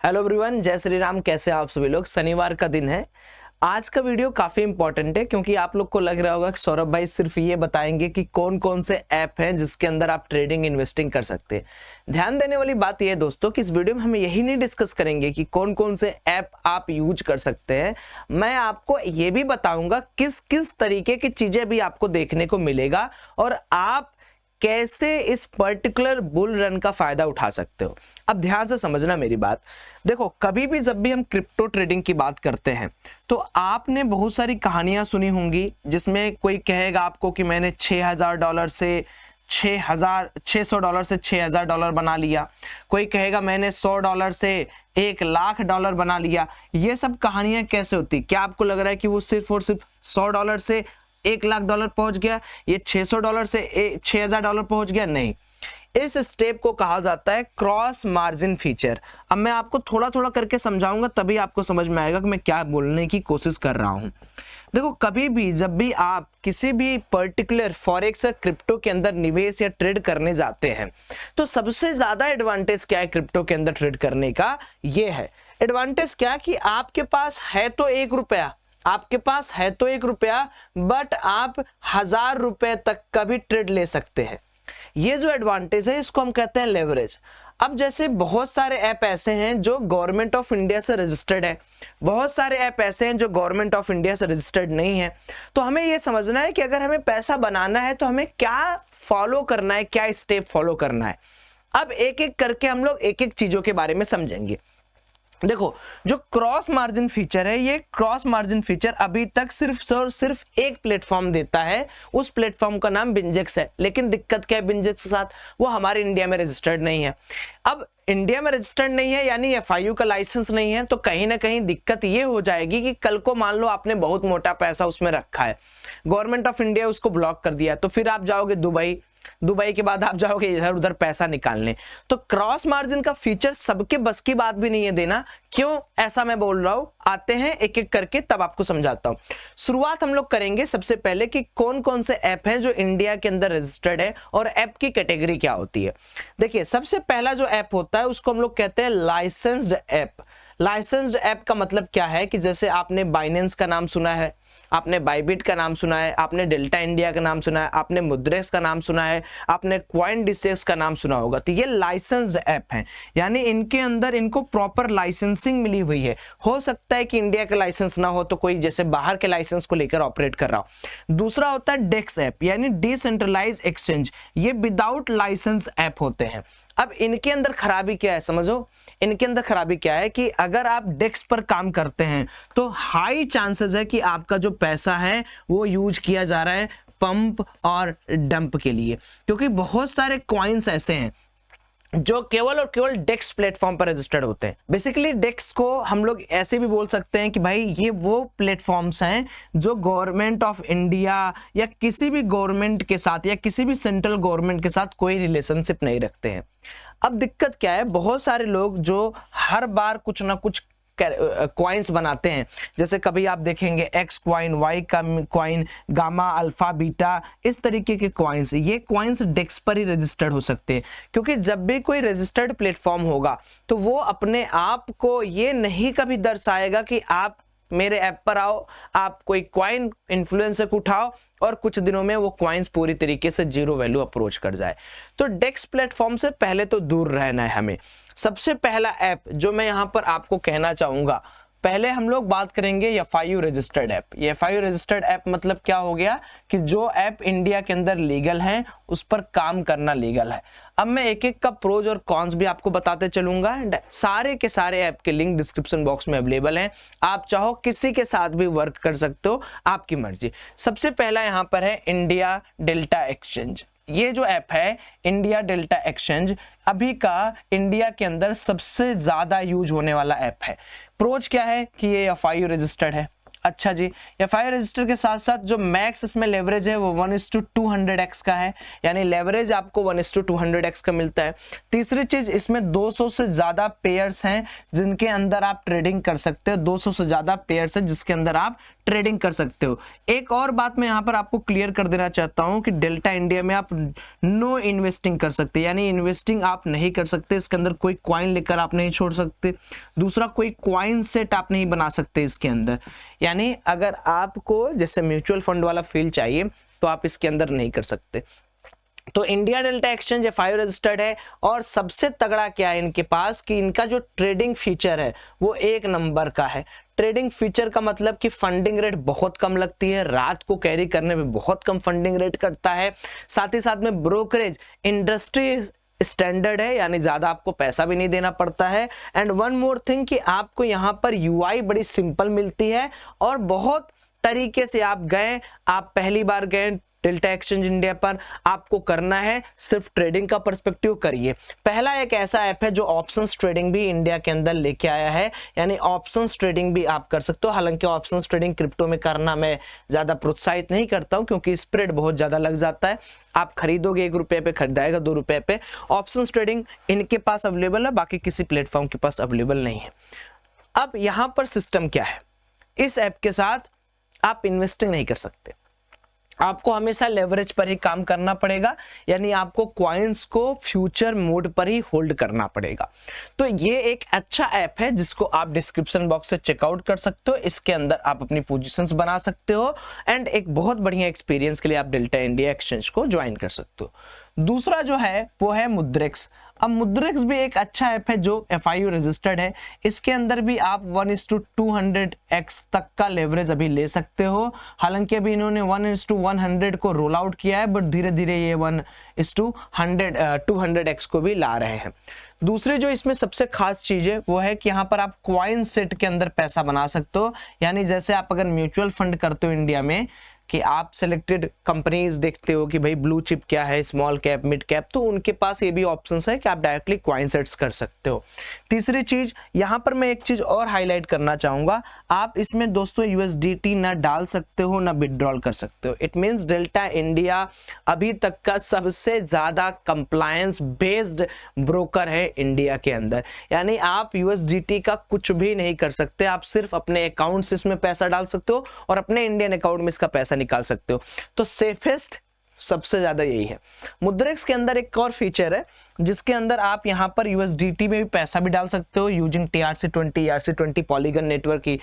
Hello everyone, जय श्री राम। कैसे हैं आप सभी लोग। शनिवार का दिन है। आज का वीडियो काफी इंपॉर्टेंट है क्योंकि आप लोग को लग रहा होगा कि सौरभ भाई सिर्फ ये बताएंगे कि कौन कौन से ऐप हैं जिसके अंदर आप ट्रेडिंग इन्वेस्टिंग कर सकते हैं। ध्यान देने वाली बात यह है दोस्तों कि इस वीडियो में हम यही नहीं डिस्कस करेंगे कि कौन कौन से ऐप आप यूज कर सकते हैं। मैं आपको ये भी बताऊंगा किस किस तरीके की चीजें भी आपको देखने को मिलेगा और आप कैसे इस पर्टिकुलर बुल रन का फायदा उठा सकते हो। अब ध्यान से समझना मेरी बात। देखो, कभी भी जब भी हम क्रिप्टो ट्रेडिंग की बात करते हैं तो आपने बहुत सारी कहानियां सुनी होंगी जिसमें कोई कहेगा आपको कि मैंने $6,000 से $600 से $6,000 बना लिया। कोई कहेगा मैंने $100 से $1,00,000 बना लिया। ये सब कहानियां कैसे होती? क्या आपको लग रहा है कि वो सिर्फ और सिर्फ $100 से $1,00,000 पहुंच गया, ये $600 से $6,000 पहुंच गया? नहीं, इस स्टेप को कहा जाता है क्रॉस मार्जिन फीचर। अब मैं आपको थोड़ा थोड़ा करके समझाऊंगा, तभी आपको समझ में आएगा कि मैं क्या बोलने की कोशिश कर रहा हूं। देखो, कभी भी जब भी आप किसी भी पर्टिकुलर फॉरेक्स या क्रिप्टो के अंदर निवेश या ट्रेड करने जाते हैं तो सबसे ज्यादा एडवांटेज क्या है क्रिप्टो के अंदर ट्रेड करने का? ये है एडवांटेज क्या कि आपके पास है तो $1, बट आप $1,000 तक का भी ट्रेड ले सकते हैं। ये जो एडवांटेज है इसको हम कहते हैं लेवरेज। अब जैसे बहुत सारे ऐप ऐसे हैं जो गवर्नमेंट ऑफ इंडिया से रजिस्टर्ड है, बहुत सारे ऐप ऐसे हैं जो गवर्नमेंट ऑफ इंडिया से रजिस्टर्ड नहीं है। तो हमें ये समझना है कि अगर हमें पैसा बनाना है तो हमें क्या फॉलो करना है, क्या स्टेप फॉलो करना है। अब एक एक करके हम लोग एक एक चीजों के बारे में समझेंगे। देखो, जो क्रॉस मार्जिन फीचर है, ये क्रॉस मार्जिन फीचर अभी तक सिर्फ एक प्लेटफॉर्म देता है। उस प्लेटफॉर्म का नाम बिंजेक्स है। लेकिन दिक्कत क्या है बिंजेक्स के साथ? वो हमारे इंडिया में रजिस्टर्ड नहीं है। अब इंडिया में रजिस्टर्ड नहीं है यानी FIU का लाइसेंस नहीं है, तो कहीं ना कहीं दिक्कत ये हो जाएगी कि कल को मान लो आपने बहुत मोटा पैसा उसमें रखा है, गवर्नमेंट ऑफ इंडिया उसको ब्लॉक कर दिया, तो फिर आप जाओगे दुबई के बाद आप जाओगे इधर उधर पैसा निकालने। तो क्रॉस मार्जिन का फीचर सबके बस की बात भी नहीं है देना। क्यों ऐसा मैं बोल रहा हूं, आते हैं एक एक करके, तब आपको समझाता हूं। शुरुआत हम लोग करेंगे सबसे पहले कि कौन कौन से ऐप हैं जो इंडिया के अंदर रजिस्टर्ड है और ऐप की कैटेगरी क्या होती है। देखिए, सबसे पहला जो ऐप होता है उसको हम लोग कहते हैं लाइसेंस्ड ऐप। लाइसेंस्ड ऐप का मतलब क्या है कि जैसे आपने बाइनेंस का नाम सुना है, आपने बाइबिट का नाम सुना है, आपने डेल्टा इंडिया का नाम सुना है, आपने मुद्रेक्स का नाम सुना है, आपने कॉइनडिसेक्स का नाम सुना होगा। तो ये लाइसेंस्ड ऐप हैं, यानी इनके अंदर इनको प्रॉपर लाइसेंसिंग मिली हुई है। हो सकता है कि इंडिया का लाइसेंस ना हो तो कोई जैसे बाहर के लाइसेंस को लेकर ऑपरेट कर रहा हो। दूसरा होता है डेक्स ऐप, यानी डिसेंट्रलाइज एक्सचेंज। ये विदाउट लाइसेंस ऐप होते हैं। अब इनके अंदर खराबी क्या है समझो। इनके अंदर खराबी क्या है कि अगर आप डेक्स पर काम करते हैं तो हाई चांसेस है कि आपका जो पैसा है वो यूज किया जा रहा है पंप और डंप के लिए, क्योंकि बहुत सारे कॉइन्स ऐसे हैं जो केवल और केवल डेक्स प्लेटफॉर्म पर रजिस्टर्ड होते हैं। बेसिकली डेक्स को हम लोग ऐसे भी बोल सकते हैं कि भाई ये वो प्लेटफॉर्म्स हैं जो गवर्नमेंट ऑफ इंडिया या किसी भी गवर्नमेंट के साथ या किसी भी सेंट्रल गवर्नमेंट के साथ कोई रिलेशनशिप नहीं रखते हैं। अब दिक्कत क्या है, बहुत सारे लोग जो हर बार कुछ ना कुछ कॉइन्स बनाते हैं, जैसे कभी आप देखेंगे X कॉइन, Y का कॉइन, गामा, अल्फा, बीटा, इस तरीके के कॉइन्स। ये कॉइन्स डेक्स पर ही रजिस्टर्ड हो सकते हैं, क्योंकि जब भी कोई रजिस्टर्ड प्लेटफॉर्म होगा तो वो अपने आप को ये नहीं कभी दर्शाएगा कि आप मेरे ऐप पर आओ, आप कोई कॉइन इन्फ्लुएंसर को उठाओ और कुछ दिनों में वो कॉइन्स पूरी तरीके से जीरो वैल्यू अप्रोच कर जाए। तो डेक्स प्लेटफॉर्म से पहले तो दूर रहना है हमें। सबसे पहला ऐप जो मैं यहां पर आपको कहना चाहूंगा, पहले हम लोग बात करेंगे FIU रजिस्टर्ड ऐप। ये FIU रजिस्टर्ड ऐप मतलब क्या हो गया कि जो ऐप इंडिया के अंदर लीगल है उस पर काम करना लीगल है। अब मैं एक एक का प्रोज और कॉन्स भी आपको बताते चलूंगा। सारे के सारे ऐप के लिंक डिस्क्रिप्शन बॉक्स में अवेलेबल हैं, आप चाहो किसी के साथ भी वर्क कर सकते हो, आपकी मर्जी। सबसे पहला यहाँ पर है इंडिया डेल्टा एक्सचेंज। ये जो ऐप है इंडिया डेल्टा एक्सचेंज अभी का इंडिया के अंदर सबसे ज्यादा यूज होने वाला ऐप है। प्रोज क्या है कि ये FIU रजिस्टर्ड है, अच्छा जी, FIU रजिस्टर के साथ साथ जो मैक्स इसमें लेवरेज है वो 1:200x का है, यानी लेवरेज आपको 1:200x का मिलता है। तीसरी चीज, इसमें 200 से ज्यादा पेयर्स हैं जिनके अंदर आप ट्रेडिंग कर सकते हो, 200 से ज्यादा पेयर्स हैं जिसके अंदर आप ट्रेडिंग कर सकते हो। एक और बात मैं यहाँ पर आपको क्लियर कर देना चाहता हूँ कि डेल्टा इंडिया में आप नो इन्वेस्टिंग कर सकते, यानी इन्वेस्टिंग आप नहीं कर सकते, इसके अंदर कोई क्वाइन लेकर आप नहीं छोड़ सकते, दूसरा कोई क्वाइन सेट आप नहीं बना सकते इसके अंदर। यानी अगर आपको जैसे म्यूचुअल फंड वाला फील चाहिए तो आप इसके अंदर नहीं कर सकते। तो India delta exchange FIU registered है, और सबसे तगड़ा क्या है इनके पास कि इनका जो ट्रेडिंग फीचर है वो 1 नंबर का है। ट्रेडिंग फीचर का मतलब कि फंडिंग रेट बहुत कम लगती है, रात को कैरी करने में बहुत कम फंडिंग रेट करता है, साथ ही साथ में ब्रोकरेज इंडस्ट्री स्टैंडर्ड है, यानी ज्यादा आपको पैसा भी नहीं देना पड़ता है। एंड वन मोर थिंग कि आपको यहाँ पर UI बड़ी सिंपल मिलती है, और बहुत तरीके से आप पहली बार गए डेल्टा एक्सचेंज इंडिया पर, आपको करना है सिर्फ ट्रेडिंग का पर्सपेक्टिव करिए। पहला एक ऐसा ऐप है जो ऑप्शंस ट्रेडिंग भी इंडिया के अंदर लेके आया है, यानी ऑप्शंस ट्रेडिंग भी आप कर सकते हो। हालांकि ऑप्शंस ट्रेडिंग क्रिप्टो में करना मैं ज्यादा प्रोत्साहित नहीं करता हूं, क्योंकि स्प्रेड बहुत ज्यादा लग जाता है। आप खरीदोगे 1 रुपये पे, खरीदाएगा 2 रुपये पे। ऑप्शंस ट्रेडिंग इनके पास अवेलेबल है, बाकी किसी प्लेटफॉर्म के पास अवेलेबल नहीं है। अब यहां पर सिस्टम क्या है, इस ऐप के साथ आप इन्वेस्टिंग नहीं कर सकते, आपको हमेशा लेवरेज पर ही काम करना पड़ेगा, यानी आपको क्वाइंस को फ्यूचर मोड पर ही होल्ड करना पड़ेगा। तो ये एक अच्छा ऐप है जिसको आप डिस्क्रिप्शन बॉक्स से चेकआउट कर सकते हो। इसके अंदर आप अपनी पोजीशंस बना सकते हो, एंड एक बहुत बढ़िया एक्सपीरियंस के लिए आप डेल्टा इंडिया एक्सचेंज को ज्वाइन कर सकते हो। दूसरा जो है वो है मुद्रेक्स। अब मुद्रेक्स भी एक अच्छा ऐप है जो FIU रजिस्टर्ड है। इसके अंदर भी आप 1:200x तक का लेवरेज अभी ले सकते हो। हालांकि अभी इन्होंने 1:100 को रोल आउट किया है, बट धीरे धीरे ये 1:200x को भी ला रहे हैं। दूसरी जो इसमें सबसे खास चीज है वो है कि यहाँ पर आप क्वाइन सेट के अंदर पैसा बना सकते हो, यानी जैसे आप अगर म्यूचुअल फंड करते हो इंडिया में कि आप सिलेक्टेड कंपनीज देखते हो कि भाई ब्लू चिप क्या है, स्मॉल कैप, मिड कैप, तो उनके पास ये भी ऑप्शंस है कि आप डायरेक्टली क्वाइन सेट्स कर सकते हो। तीसरी चीज, यहाँ पर मैं एक चीज और हाईलाइट करना चाहूंगा, आप इसमें दोस्तों USDT ना डाल सकते हो ना विड्रॉल कर सकते हो। इट मींस डेल्टा इंडिया अभी तक का सबसे ज्यादा कंप्लायंस बेस्ड ब्रोकर है इंडिया के अंदर, यानी आप USDT का कुछ भी नहीं कर सकते, आप सिर्फ अपने अकाउंट से इसमें पैसा डाल सकते हो और अपने इंडियन अकाउंट में इसका पैसा निकाल सकते हो। तो सेफेस्ट सबसे ज्यादा यही है। मुद्रेक्स के अंदर एक और फीचर है जिसके अंदर आप यहां पर USDT में भी पैसा भी डाल सकते हो using TRC20 ERC20 polygon network की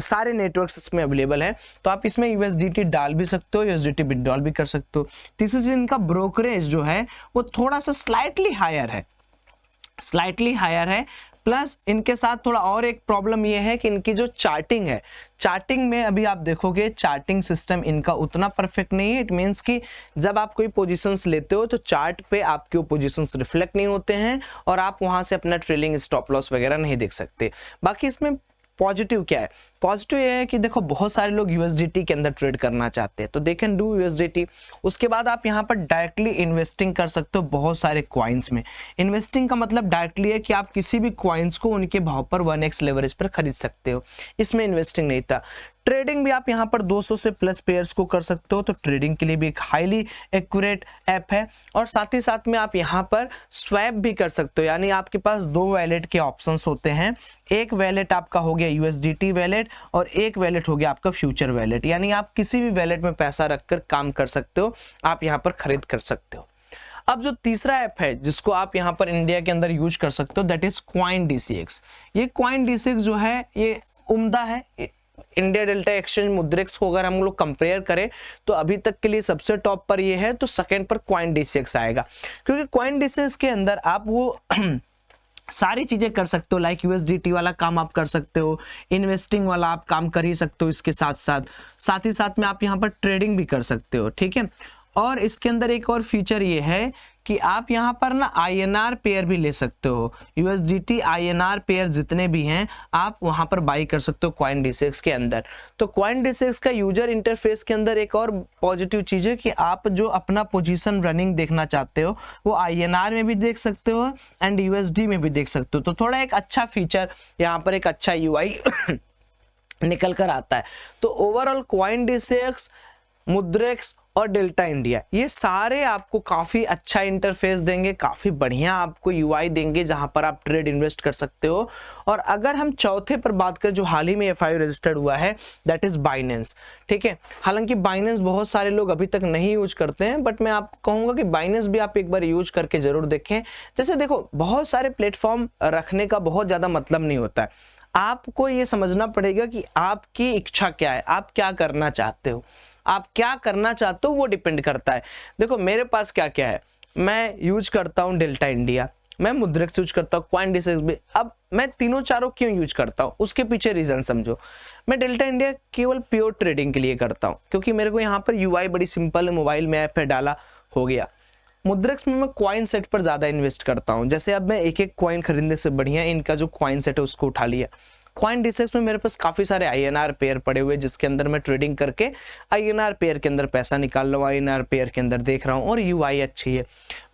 सारे नेटवर्क्स इसमें अवेलेबल है, तो आप इसमें USDT डाल भी सकते हो, USDT विड्रॉल भी कर सकते हो। तीसरी चीज, इनका ब्रोकरेज जो है वो थोड़ा सा स्लाइटली हायर है, प्लस इनके साथ थोड़ा और एक प्रॉब्लम ये है कि इनकी जो चार्टिंग है, चार्टिंग में अभी आप देखोगे चार्टिंग सिस्टम इनका उतना परफेक्ट नहीं है। इट मींस कि जब आप कोई पोजीशंस लेते हो तो चार्ट पे आपके वो पोजीशंस रिफ्लेक्ट नहीं होते हैं और आप वहां से अपना ट्रेलिंग स्टॉप लॉस वगैरह नहीं देख सकते। बाकी इसमें पॉजिटिव क्या है, पॉजिटिव ये है कि देखो बहुत सारे लोग USDT के अंदर ट्रेड करना चाहते हैं तो दे कैन डू USDT। उसके बाद आप यहाँ पर डायरेक्टली इन्वेस्टिंग कर सकते हो बहुत सारे क्वाइंस में। इन्वेस्टिंग का मतलब डायरेक्टली है कि आप किसी भी क्वाइंस को उनके भाव पर 1x लेवरेज पर खरीद सकते हो, इसमें इन्वेस्टिंग नहीं था। ट्रेडिंग भी आप यहाँ पर 200 से प्लस पेयर्स को कर सकते हो, तो ट्रेडिंग के लिए भी एक हाईली एक्यूरेट ऐप है। और साथ ही साथ में आप यहाँ पर स्वैप भी कर सकते हो, यानी आपके पास 2 वैलेट के ऑप्शंस होते हैं। एक वैलेट आपका हो गया USDT वैलेट और एक वैलेट हो गया आपका फ्यूचर वैलेट, यानी आप किसी भी वैलेट में पैसा रखकर काम कर सकते हो, आप यहाँ पर खरीद कर सकते हो। अब जो तीसरा ऐप है जिसको आप यहाँ पर इंडिया के अंदर यूज कर सकते हो दैट इज CoinDCX। ये CoinDCX जो है ये उम्दा है। इंडिया डेल्टा एक्सचेंज मुद्रेक्स को अगर हम लोग कंपेयर करें तो अभी तक के लिए सबसे टॉप पर ये है, तो सेकंड पर CoinDCX आएगा, क्योंकि CoinDCX के अंदर आप वो सारी चीजें कर सकते हो, लाइक USDT वाला काम आप कर सकते हो, इन्वेस्टिंग वाला आप काम कर ही सकते हो, इसके साथ ही साथ में आप यहाँ पर ट्रेडिंग भी कर सकते हो, ठीक है। और इसके अंदर एक और फीचर ये है कि आप यहाँ पर ना INR पेयर भी ले सकते हो, USDT INR पेयर जितने भी हैं आप वहां पर बाई कर सकते हो CoinDCX के अंदर। तो CoinDCX का यूजर इंटरफेस के अंदर एक और पॉजिटिव चीज है कि आप जो अपना पोजीशन रनिंग देखना चाहते हो वो INR में भी देख सकते हो एंड USD में भी देख सकते हो, तो थोड़ा एक अच्छा फीचर यहाँ पर, एक अच्छा UI निकल कर आता है। तो ओवरऑल कॉइनडिसेक्स, मुद्रेक्स और डेल्टा इंडिया ये सारे आपको काफ़ी अच्छा इंटरफेस देंगे, काफ़ी बढ़िया आपको यूआई देंगे जहां पर आप ट्रेड इन्वेस्ट कर सकते हो। और अगर हम चौथे पर बात करें जो हाल ही में F5 रजिस्टर्ड हुआ है, दैट इज बाइनेंस। ठीक है, हालांकि बाइनेंस बहुत सारे लोग अभी तक नहीं यूज करते हैं, बट मैं आपको कहूंगा कि बाइनेंस भी आप एक बार यूज करके जरूर देखें। जैसे देखो, बहुत सारे प्लेटफॉर्म रखने का बहुत ज़्यादा मतलब नहीं होता है, आपको ये समझना पड़ेगा कि आपकी इच्छा क्या है, आप क्या करना चाहते हो। आप क्या करना चाहते हो वो डिपेंड करता है। देखो मेरे पास क्या क्या है, मैं यूज करता हूँ डेल्टा इंडिया, मैं मुद्रेक्स यूज करता हूँ, कॉइनडिसेक्स भी। अब मैं तीनों चारों क्यों यूज करता हूँ उसके पीछे रीजन समझो। मैं डेल्टा इंडिया केवल प्योर ट्रेडिंग के लिए करता हूँ, क्योंकि मेरे को यहाँ पर यूआई बड़ी सिंपल है, मोबाइल में ऐप पे डाला हो गया। मुद्रेक्स में मैं कॉइन सेट पर ज्यादा इन्वेस्ट करता हूँ, जैसे अब मैं एक एक कॉइन खरीदने से बढ़िया इनका जो कॉइन सेट है उसको उठा लिया। कॉइनडिसेक्स में मेरे पास काफी सारे INR पेयर पड़े हुए, जिसके अंदर मैं ट्रेडिंग करके INR पेयर के अंदर पैसा निकाल रहा हूँ, INR पेयर के अंदर देख रहा हूँ, और यूआई अच्छी है।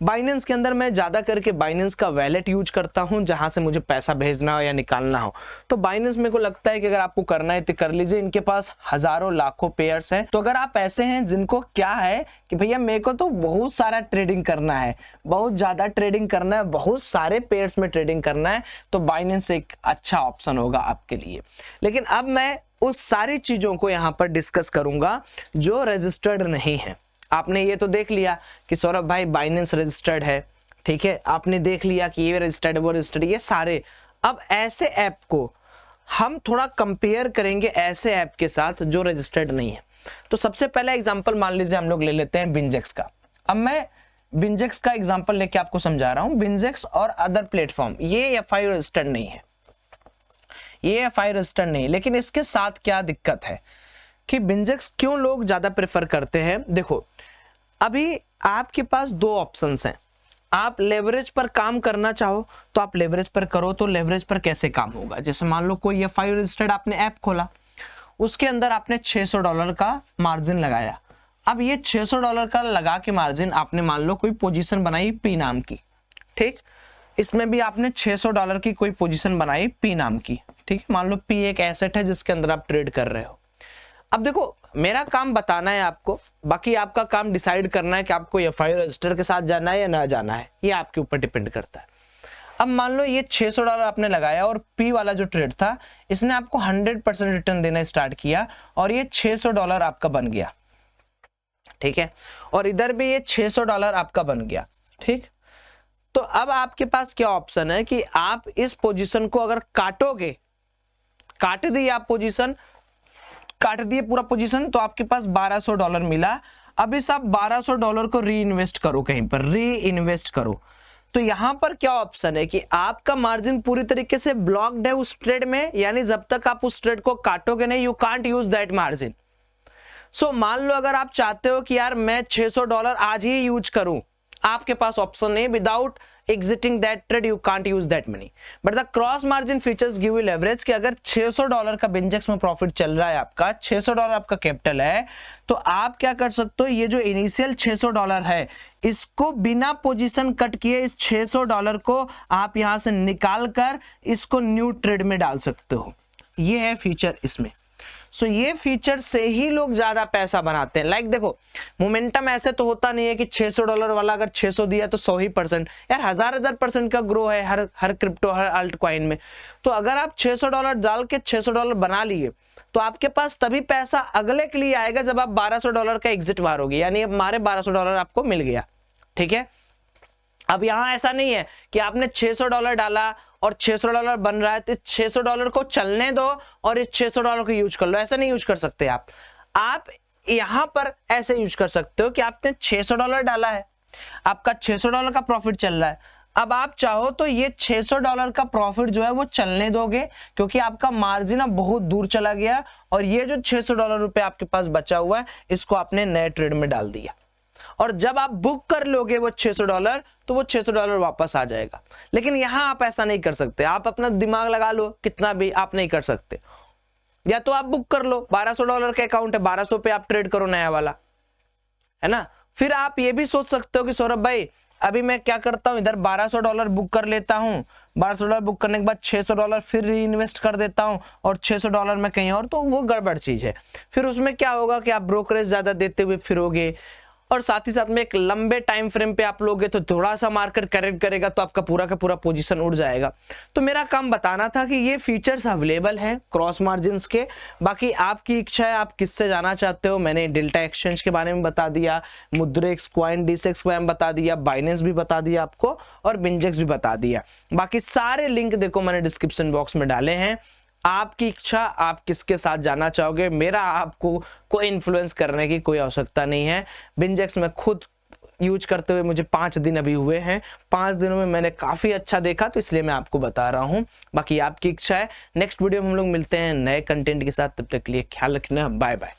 बाइनेंस के अंदर मैं ज्यादा करके बाइनेंस का वैलेट यूज करता हूँ, जहां से मुझे पैसा भेजना हो या निकालना हो। तो बाइनेंस मेरे को लगता है कि अगर आपको करना है तो कर लीजिए, इनके पास हजारों लाखों पेयर्स हैं। तो अगर आप ऐसे हैं जिनको क्या है कि भैया मेरे को तो बहुत सारा ट्रेडिंग करना है, बहुत ज्यादा ट्रेडिंग करना है, बहुत सारे पेयर्स में ट्रेडिंग करना है, तो बाइनेंस एक अच्छा ऑप्शन होगा आपके लिए। लेकिन अब मैं उस सारी चीजों को यहां पर डिस्कस करूंगा जो रजिस्टर्ड नहीं है। आपने ये तो देख लिया कि सौरभ भाई बाइनेंस रजिस्टर्ड है, ठीक है, आपने देख लिया कि ये रजिस्टर्ड है वो रजिस्टर्ड, ये सारे। अब ऐसे ऐप को हम थोड़ा कंपेयर करेंगे ऐसे ऐप के साथ जो रजिस्टर्ड नहीं है। तो सबसे पहला एग्जांपल मान लीजिए हम लोग ले लेते हैं बिंजेक्स का। अब मैं बिंजेक्स का एग्जांपल लेके आपको समझा रहा हूं। बिंजेक्स और अदर प्लेटफॉर्म ये F5 रजिस्टर्ड नहीं है, ये F5 रजिस्टर्ड नहीं, लेकिन इसके साथ क्या दिक्कत है कि बिंजेक्स क्यों लोग ज्यादा प्रेफर करते हैं। देखो अभी आपके पास दो ऑप्शंस हैं, आप लेवरेज पर काम करना चाहो तो आप लेवरेज पर करो। तो लेवरेज पर कैसे काम होगा, जैसे मान लो कोई F5 रजिस्टर्ड आपने ऐप खोला, उसके अंदर आपने $600 का मार्जिन लगाया। अब ये $600 का लगा के मार्जिन आपने मान लो कोई पोजीशन बनाई P नाम की, ठीक, इसमें भी आपने $600 की कोई पोजीशन बनाई P नाम की, ठीक, मान लो P एक एसेट है जिसके अंदर आप ट्रेड कर रहे हो। अब देखो मेरा काम बताना है आपको, बाकी आपका काम डिसाइड करना है कि आपको F5 रजिस्टर के साथ जाना है या ना जाना है, ये आपके ऊपर डिपेंड करता है। अब मान लो ये $600 आपने लगाया और P वाला जो ट्रेड था इसने आपको 100% रिटर्न देना स्टार्ट किया और ये $600 आपका बन गया, ठीक है, और इधर भी ये $600 आपका बन गया, ठीक। तो अब आपके पास क्या ऑप्शन है कि आप इस पोजीशन को अगर काटोगे, काट दी आप पोजीशन, काट दिए पूरा पोजीशन, तो आपके पास $1200 मिला। अब इस आप $1200 को री इन्वेस्ट करो, कहीं पर री इन्वेस्ट करो। तो यहां पर क्या ऑप्शन है कि आपका मार्जिन पूरी तरीके से ब्लॉक्ड है उस ट्रेड में, यानी जब तक आप उस ट्रेड को काटोगे नहीं, you can't use that margin. So मान लो अगर आप चाहते हो कि यार मैं $600 आज ही यूज करूं, आपके पास ऑप्शन नहीं, without exiting that trade you can't use that money, but the cross margin features give you leverage कि अगर $600 का बिंजेक्स में प्रॉफिट चल रहा है, आपका $600 आपका कैपिटल है, तो आप क्या कर सकते हो, ये जो इनिशियल $600 है इसको बिना पोजीशन कट किए इस $600 को आप यहां से निकाल कर इसको न्यू ट्रेड में डाल सकते हो। ये है फीचर इसमें। सो ये फीचर से ही लोग ज्यादा पैसा बनाते हैं। लाइक देखो मोमेंटम ऐसे तो होता नहीं है कि $600 वाला अगर 600 दिया तो 100% यार, हजार % का ग्रो है हर क्रिप्टो, हर अल्ट कॉइन में। तो अगर आप $600 डाल के $600 बना लिए तो आपके पास तभी पैसा अगले के लिए आएगा जब आप $1200 का एग्जिट मारोगे, यानी अब हमारे $1200 आपको मिल गया, ठीक है। अब यहां ऐसा नहीं है कि आपने $600 डाला और $600 बन रहा है तो $600 को चलने दो और इस $600 को यूज कर लो, ऐसा नहीं यूज कर सकते आप यहां पर ऐसे यूज कर सकते हो कि आपने $600 डाला है, आपका $600 का प्रॉफिट चल रहा है। अब आप चाहो तो ये $600 का प्रॉफिट जो है वो चलने दोगे, क्योंकि आपका मार्जिन अब बहुत दूर चला गया और ये जो $600 रुपए आपके पास बचा हुआ है इसको आपने नए ट्रेड में डाल दिया, और जब आप बुक कर लोगे वो $600 तो वो $600 वापस आ जाएगा। लेकिन यहां आप ऐसा नहीं कर सकते, आप अपना दिमाग लगा लो कितना भी, आप नहीं कर सकते। या तो आप बुक कर लो, $1200 का अकाउंट है, 1200 पे आप ट्रेड करो नया वाला, है ना। फिर आप ये भी सोच सकते हो कि सौरभ भाई अभी मैं क्या करता हूं, इधर $1200 बुक कर लेता हूं, $1200 बुक करने के बाद $600 फिर री इन्वेस्ट कर देता हूँ और $600 में कहीं और, तो वो गड़बड़ चीज है। फिर उसमें क्या होगा कि आप ब्रोकरेज ज्यादा देते हुए फिरोगे, और साथ ही साथ में एक लंबे टाइम फ्रेम पे आप लोगे तो थोड़ा सा मार्केट करेक्ट करेगा तो आपका पूरा का पूरा पोजीशन उड़ जाएगा। तो मेरा काम बताना था कि ये फीचर्स अवेलेबल हैं क्रॉस मार्जिन्स के। बाकी आपकी इच्छा है आप किससे जाना चाहते हो। मैंने डेल्टा एक्सचेंज के बारे में बता दिया, मुद्रेक्स, CoinDesk के बारे में बता दिया, बाइनेंस भी बता दिया आपको, और बिंजेक्स भी बता दिया। बाकी सारे लिंक देखो मैंने डिस्क्रिप्शन बॉक्स में डाले हैं। आपकी इच्छा, आप किसके साथ जाना चाहोगे, मेरा आपको कोई इन्फ्लुएंस करने की कोई आवश्यकता नहीं है। बिंजेक्स में खुद यूज करते हुए मुझे 5 दिन अभी हुए हैं, 5 दिनों में मैंने काफी अच्छा देखा, तो इसलिए मैं आपको बता रहा हूं। बाकी आपकी इच्छा है। नेक्स्ट वीडियो में हम लोग मिलते हैं नए कंटेंट के साथ, तब तक के लिए ख्याल रखना। Bye bye.